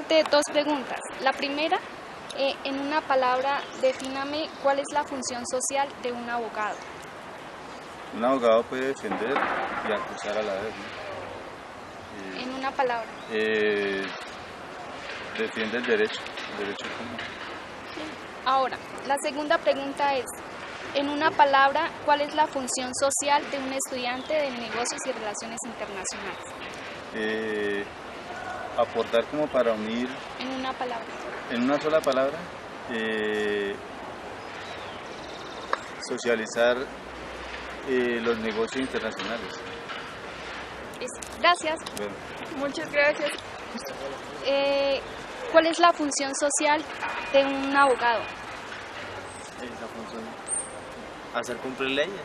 hacerte dos preguntas. La primera, en una palabra, defíname cuál es la función social de un abogado. Un abogado puede defender y acusar a la vez, ¿no? En una palabra. Defiende el derecho común. Ahora, la segunda pregunta es, en una palabra, ¿cuál es la función social de un estudiante de negocios y relaciones internacionales? Aportar como para unir. En una palabra. En una sola palabra, socializar los negocios internacionales. Gracias. Bueno. Muchas gracias. ¿Cuál es la función social de un abogado? La función, hacer cumplir leyes.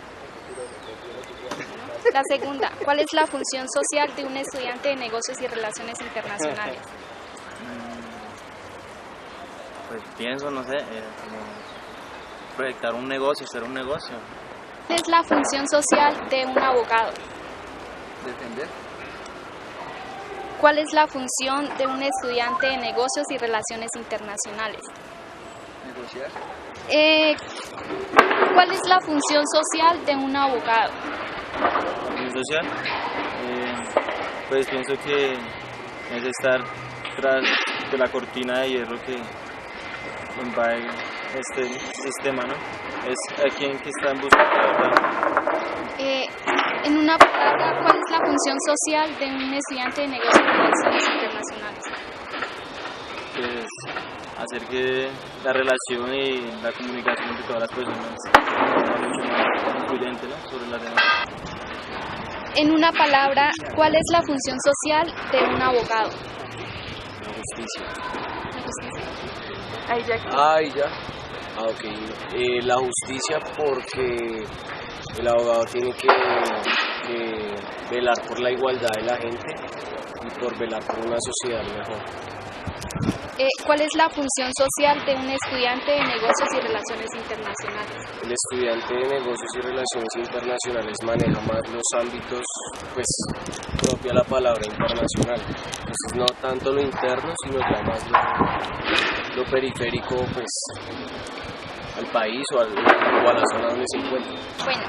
La segunda, ¿cuál es la función social de un estudiante de negocios y relaciones internacionales? Pues pienso, no sé, como proyectar un negocio, hacer un negocio. ¿Cuál es la función social de un abogado? Defender. ¿Cuál es la función de un estudiante de negocios y relaciones internacionales? Negociar. ¿Cuál es la función social de un abogado? La función social, pues pienso que es estar tras de la cortina de hierro que invade este sistema, ¿no? Es a quien que está en busca de la verdad. En una palabra, ¿cuál es la función social de un estudiante de negocios y relaciones internacionales? Pues hacer que la relación y la comunicación entre todas las personas sea mucho más influyente, ¿no?, sobre las demás. En una palabra, ¿cuál es la función social de un abogado? La justicia. La justicia. Ok. La justicia, porque el abogado tiene que velar por la igualdad de la gente y por velar por una sociedad mejor. ¿Cuál es la función social de un estudiante de negocios y relaciones internacionales? El estudiante de negocios y relaciones internacionales maneja más los ámbitos, pues, propia la palabra internacional. Entonces, no tanto lo interno, sino ya más lo periférico, pues, al país o a la zona donde se encuentra. Bueno,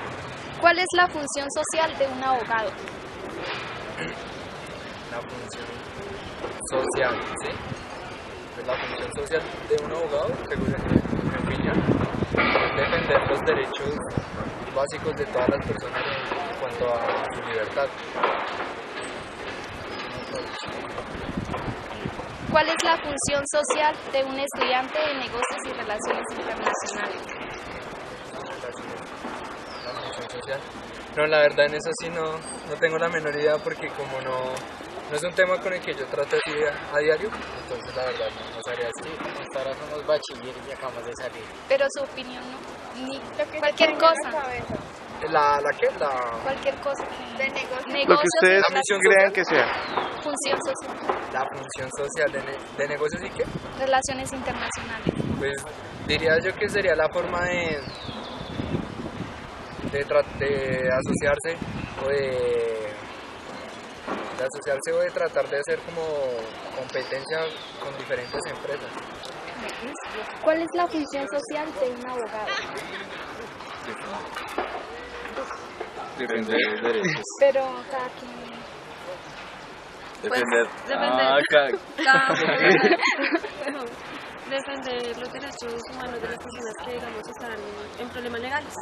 ¿cuál es la función social de un abogado? La función social, ¿sí? Pues la función social de un abogado, según mi opinión, es defender los derechos básicos de todas las personas en cuanto a su libertad. ¿Cuál es la función social de un estudiante de negocios y relaciones internacionales? La función social. No, la verdad en eso sí no tengo la menor idea, porque como no es un tema con el que yo trato así a diario, entonces la verdad no sabría decir. Hasta ahora somos bachilleres y acabamos de salir. Pero su opinión no, ni cualquier cosa. ¿La qué? Cualquier cosa. De negocios. Lo que ustedes crean que sea. Función social. La función social de negocios y qué. Relaciones internacionales. Pues diría yo que sería la forma de asociarse o de tratar de hacer como competencia con diferentes empresas. ¿Cuál es la función social de un abogado? Defender los derechos. Pero cada quien... Defender. Defender los derechos humanos de las personas que, digamos, están en problemas legales.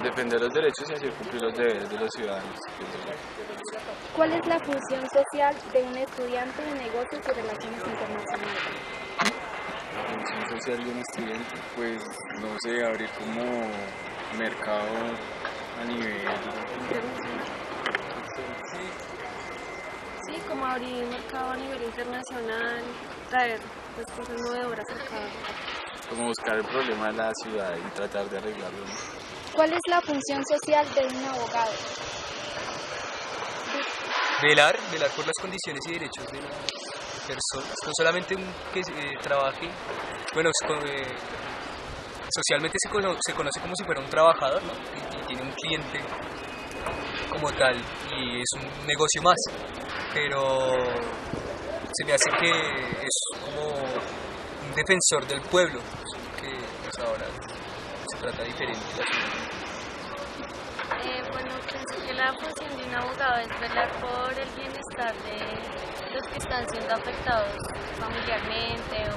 Defender los derechos y hacer cumplir los deberes de los ciudadanos. ¿Cuál es la función social de un estudiante de negocios y relaciones internacionales? La función social de un estudiante, pues, no sé, abrir como mercado a nivel. Sí, como abrir un mercado a nivel internacional, traer pues, cosas novedoras acá. Como buscar el problema de la ciudad y tratar de arreglarlo, ¿no? ¿Cuál es la función social de un abogado? Velar por las condiciones y derechos de las personas, no solamente que trabaje, bueno, socialmente se conoce como si fuera un trabajador, ¿no? Y tiene un cliente como tal y es un negocio más, pero se me hace que es como un defensor del pueblo, que pues, ahora se trata diferente. Bueno, pienso que la función de un abogado es velar por el bienestar de los que están siendo afectados familiarmente o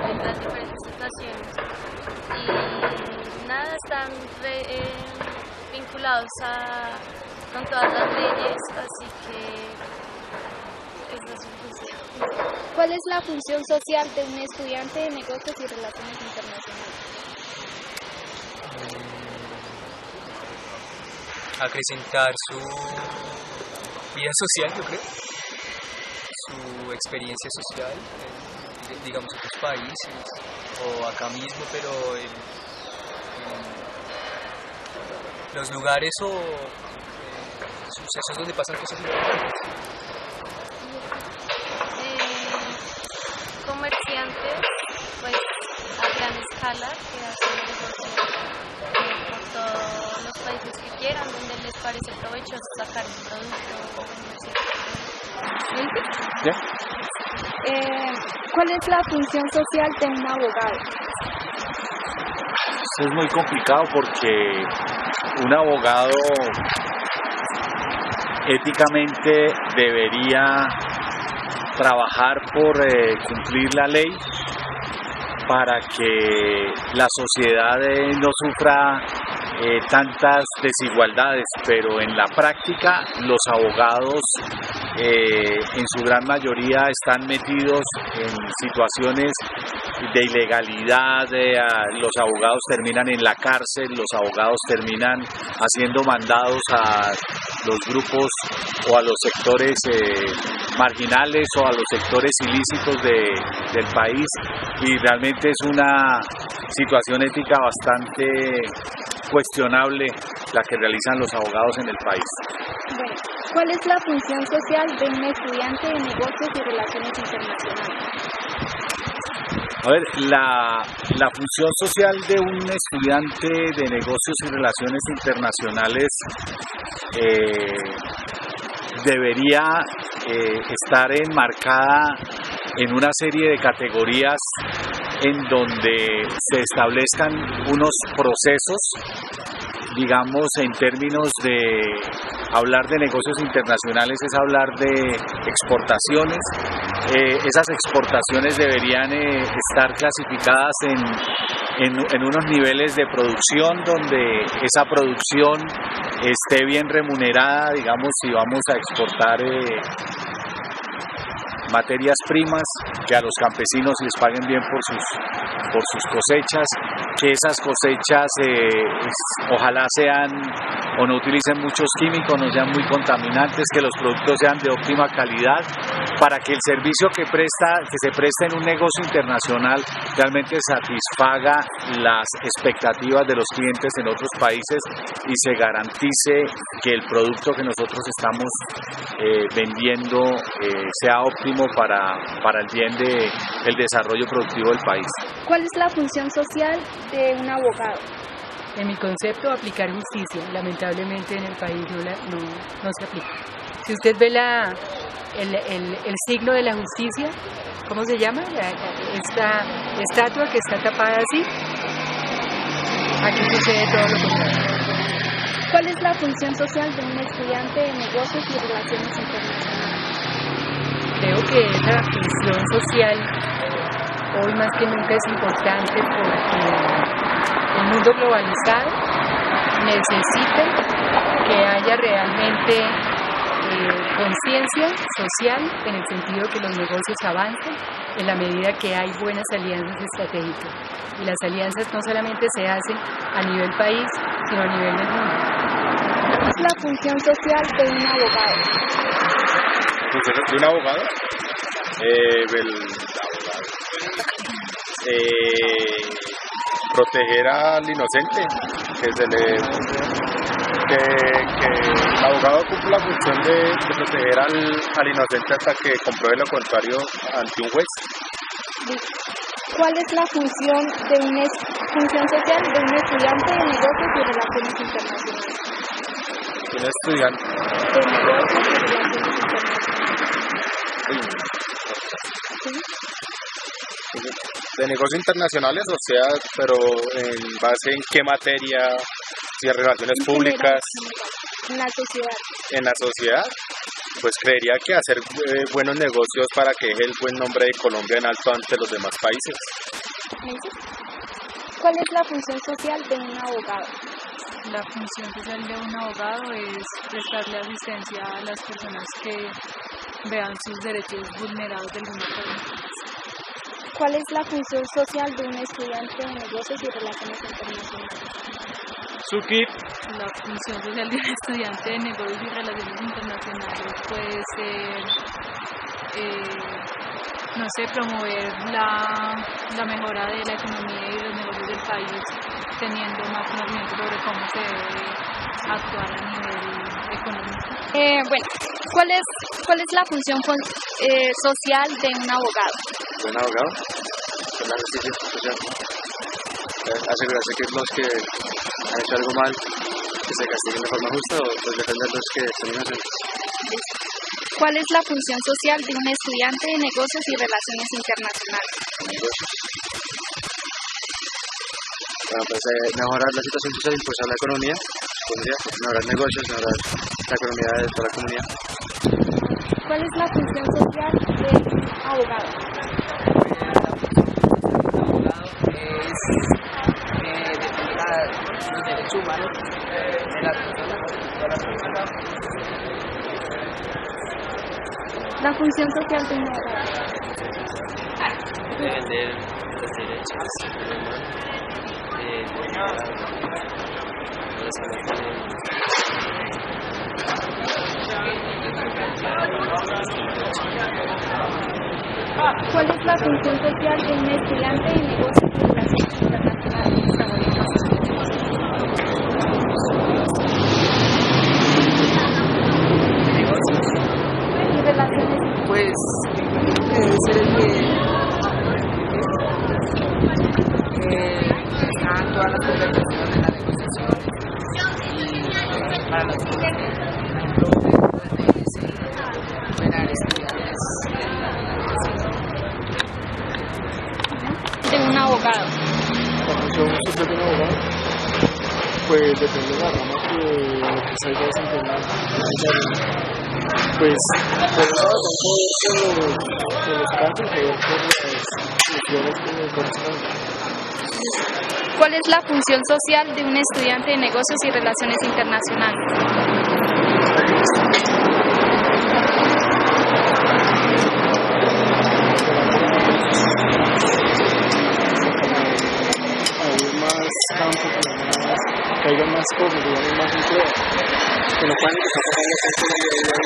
en las diferentes situaciones. Y nada, están vinculados con todas las leyes, así que esa es su función. ¿Cuál es la función social de un estudiante de negocios y relaciones internacionales? Acrecentar su vida social, yo creo, su experiencia social, digamos, en otros países o acá mismo, pero en los lugares o sucesos donde pasan cosas importantes. Comerciantes, pues a gran escala, que hacen negocios por todos los países que quieran, donde les parece provechoso sacar un producto. ¿Cuál es la función social de un abogado? Esto es muy complicado porque un abogado éticamente debería trabajar por cumplir la ley para que la sociedad no sufra tantas desigualdades, pero en la práctica los abogados en su gran mayoría están metidos en situaciones de ilegalidad, los abogados terminan en la cárcel, los abogados terminan haciendo mandados a los grupos o a los sectores marginales o a los sectores ilícitos del país, y realmente es una situación ética bastante cuestionable la que realizan los abogados en el país. Bueno, ¿cuál es la función social de un estudiante de negocios y relaciones internacionales? A ver, la función social de un estudiante de negocios y relaciones internacionales debería estar enmarcada en una serie de categorías en donde se establezcan unos procesos, digamos, en términos de hablar de negocios internacionales es hablar de exportaciones. Esas exportaciones deberían estar clasificadas en unos niveles de producción donde esa producción esté bien remunerada, digamos, si vamos a exportar materias primas, que a los campesinos les paguen bien por sus cosechas, que esas cosechas ojalá sean o no utilicen muchos químicos, no sean muy contaminantes, que los productos sean de óptima calidad, para que el servicio que se presta en un negocio internacional realmente satisfaga las expectativas de los clientes en otros países y se garantice que el producto que nosotros estamos vendiendo sea óptimo para el bien del desarrollo productivo del país. ¿Cuál es la función social de un abogado? En mi concepto, aplicar justicia. Lamentablemente en el país no se aplica. Si usted ve el signo de la justicia, ¿cómo se llama? Esta estatua que está tapada así, aquí sucede todo lo contrario. ¿Cuál es la función social de un estudiante de negocios y relaciones internacionales? Creo que esa función social hoy más que nunca es importante porque el mundo globalizado necesita que haya realmente conciencia social en el sentido que los negocios avancen en la medida que hay buenas alianzas estratégicas. Y las alianzas no solamente se hacen a nivel país, sino a nivel del mundo. ¿Cuál es la función social de un abogado? ¿De un abogado? Proteger al inocente, que el abogado cumple la función de proteger al inocente hasta que compruebe lo contrario ante un juez. ¿Cuál es la función social de un estudiante de negocios y relaciones internacionales? Un estudiante De negocios y relaciones internacionales. De negocios internacionales, o sea, pero en base en qué materia, si relaciones públicas, en la sociedad. en la sociedad, pues creería que hacer buenos negocios para que deje el buen nombre de Colombia en alto ante los demás países. ¿Cuál es la función social de un abogado? La función social de un abogado es prestarle asistencia a las personas que vean sus derechos vulnerados de alguna forma. ¿Cuál es la función social de un estudiante de negocios y relaciones internacionales? La función social de un estudiante de negocios y relaciones internacionales puede ser, no sé, promover la mejora de la economía y los negocios del país, teniendo más conocimiento sobre cómo se debe actuar a nivel económico. Bueno, ¿cuál es la función social de un abogado? ¿De un abogado? Pues la justicia social. Asegurarse que los que han hecho algo mal, que se castiguen de forma justa, o pues defender los que están inocentes. ¿Cuál es la función social de un estudiante de negocios y relaciones internacionales? Negocios. Bueno, pues mejorar la situación social, impulsar la economía, mejorar negocios, mejorar la economía de toda la comunidad. ¿Cuál es la función social de un abogado? Los derechos humanos de las personas. La función social de un abogado. Defender los derechos humanos ¿Cuál es la función social de un estudiante de negocios y relaciones internacionales? Y relaciones. Pues debe ser que están todas las conversaciones, las negociaciones y para los De un abogado. La función social de un abogado, pues depende de la rama que se haya desempeñado. Pues por eso con los casos y por las funciones que me corresponden. ¿Cuál es la función social de un estudiante de negocios y relaciones internacionales? Que haya más cosas, digamos, más empleo, que no puedan empezar a pagar la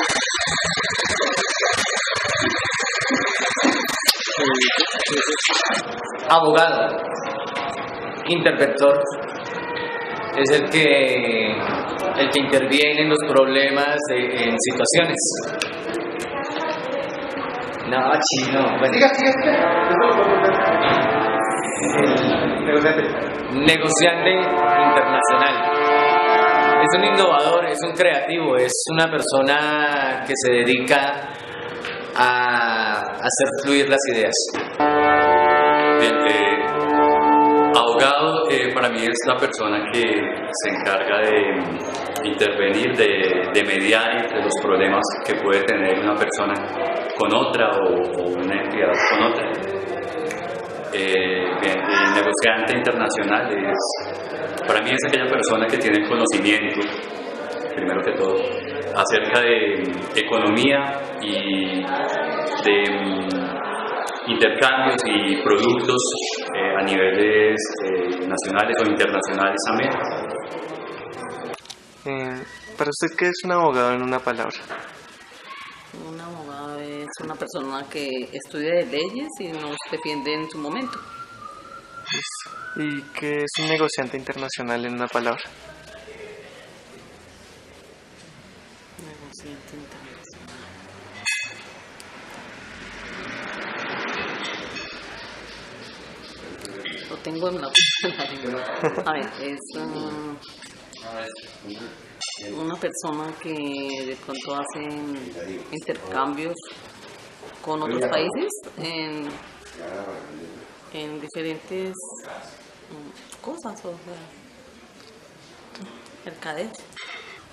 Abogado, interventor, es el que interviene en los problemas en situaciones. No, chino, bueno. Negociante internacional. Es un innovador, es un creativo, es una persona que se dedica a hacer fluir las ideas. Bien, abogado para mí es la persona que se encarga de intervenir, de mediar entre los problemas que puede tener una persona con otra o una entidad con otra. Bien, el negociante internacional para mí es aquella persona que tiene conocimiento, primero que todo, acerca de economía y de intercambios y productos a niveles nacionales o internacionales también. ¿Para usted qué es un abogado en una palabra? Un abogado es una persona que estudia de leyes y nos defiende en su momento. ¿Y qué es un negociante internacional en una palabra? Negociante internacional. Lo tengo en la lengua. A ver, es una persona que de pronto hace intercambios con otros países en diferentes cosas, o sea, mercaderes.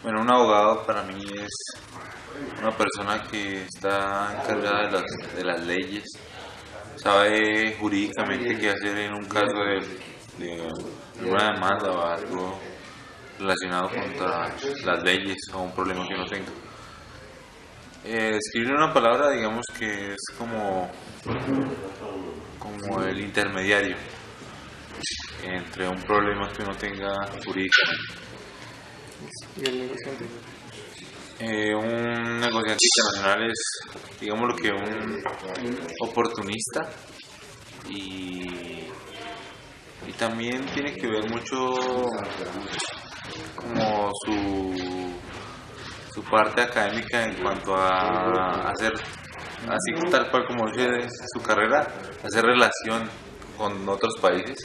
Bueno, un abogado para mí es una persona que está encargada de las leyes, sabe jurídicamente qué hacer en un caso de una demanda o algo relacionado contra las leyes o un problema que uno tenga. Escribir una palabra, digamos que es como el intermediario entre un problema que uno tenga jurídicamente. ¿Y el negociante? Un negociante internacional es, digamos, lo que un oportunista y también tiene que ver mucho como su parte académica en cuanto a hacer, así tal cual como dice su carrera, hacer relación con otros países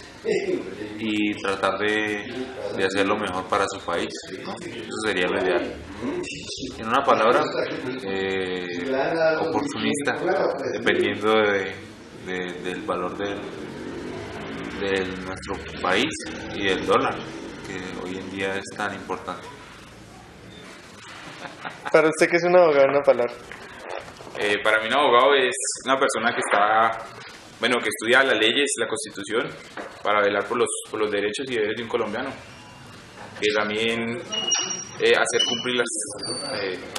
y tratar de hacer lo mejor para su país, ¿no? Eso sería lo ideal. En una palabra, oportunista, dependiendo del valor de nuestro país y del dólar, que hoy en día es tan importante. ¿Para usted qué es un abogado en una palabra? Para mí un abogado es una persona que estudia las leyes, la Constitución, para velar por los derechos y deberes de un colombiano, que también hacer cumplirlas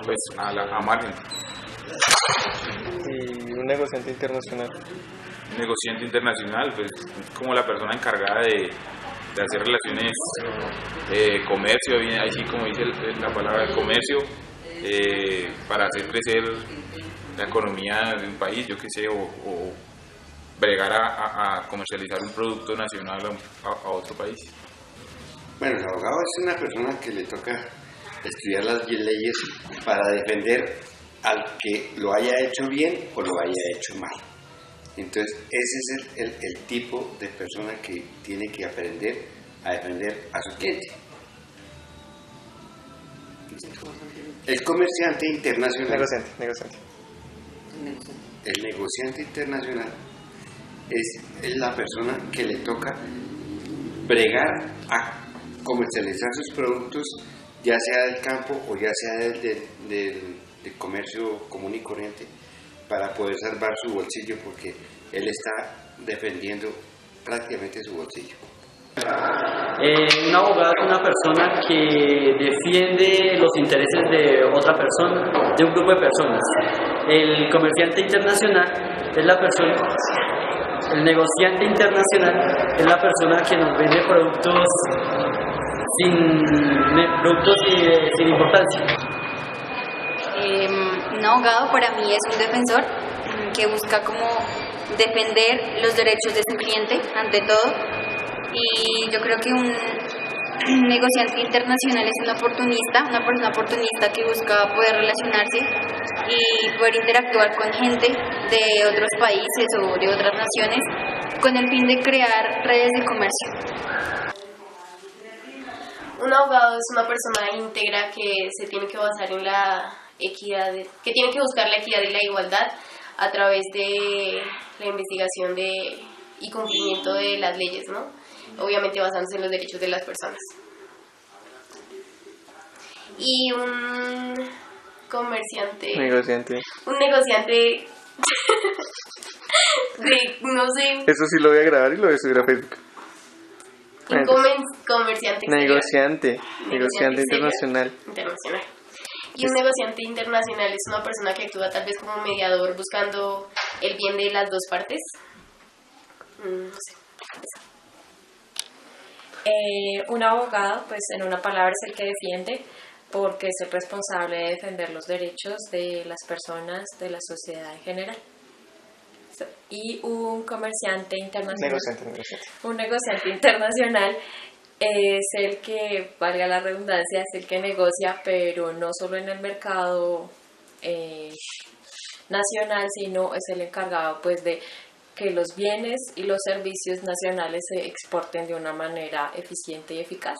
pues a margen. ¿Y un negociante internacional? Un negociante internacional, pues como la persona encargada de hacer relaciones de comercio, así como dice la palabra comercio, para hacer crecer la economía de un país, yo qué sé, o bregar a comercializar un producto nacional a otro país. Bueno, el abogado es una persona que le toca estudiar las leyes para defender al que lo haya hecho bien o lo haya hecho mal. Entonces, ese es el tipo de persona que tiene que aprender a defender a su cliente. El comerciante internacional. Negociante. El negociante internacional es la persona que le toca bregar a comercializar sus productos, ya sea del campo o ya sea del comercio común y corriente, para poder salvar su bolsillo, porque él está defendiendo prácticamente su bolsillo. Un abogado es una persona que defiende los intereses de otra persona, de un grupo de personas. El comerciante internacional es la persona, el negociante internacional es la persona que nos vende productos sin importancia. Un abogado para mí es un defensor que busca como defender los derechos de su cliente ante todo, y yo creo que un negociante internacional es una persona oportunista que busca poder relacionarse y poder interactuar con gente de otros países o de otras naciones con el fin de crear redes de comercio. Un abogado es una persona íntegra que se tiene que basar en la equidad, que tiene que buscar la equidad y la igualdad a través de la investigación y cumplimiento de las leyes, ¿no? Obviamente basándose en los derechos de las personas. Y un negociante no sé. Eso sí lo voy a grabar y lo voy a subir a Facebook. Un comerciante internacional. Y un negociante internacional es una persona que actúa tal vez como mediador buscando el bien de las dos partes. No sé. Un abogado, pues en una palabra, es el que defiende, porque es el responsable de defender los derechos de las personas, de la sociedad en general. Y un comerciante internacional, un negociante internacional es el que, valga la redundancia, es el que negocia, pero no solo en el mercado nacional, sino es el encargado pues de que los bienes y los servicios nacionales se exporten de una manera eficiente y eficaz.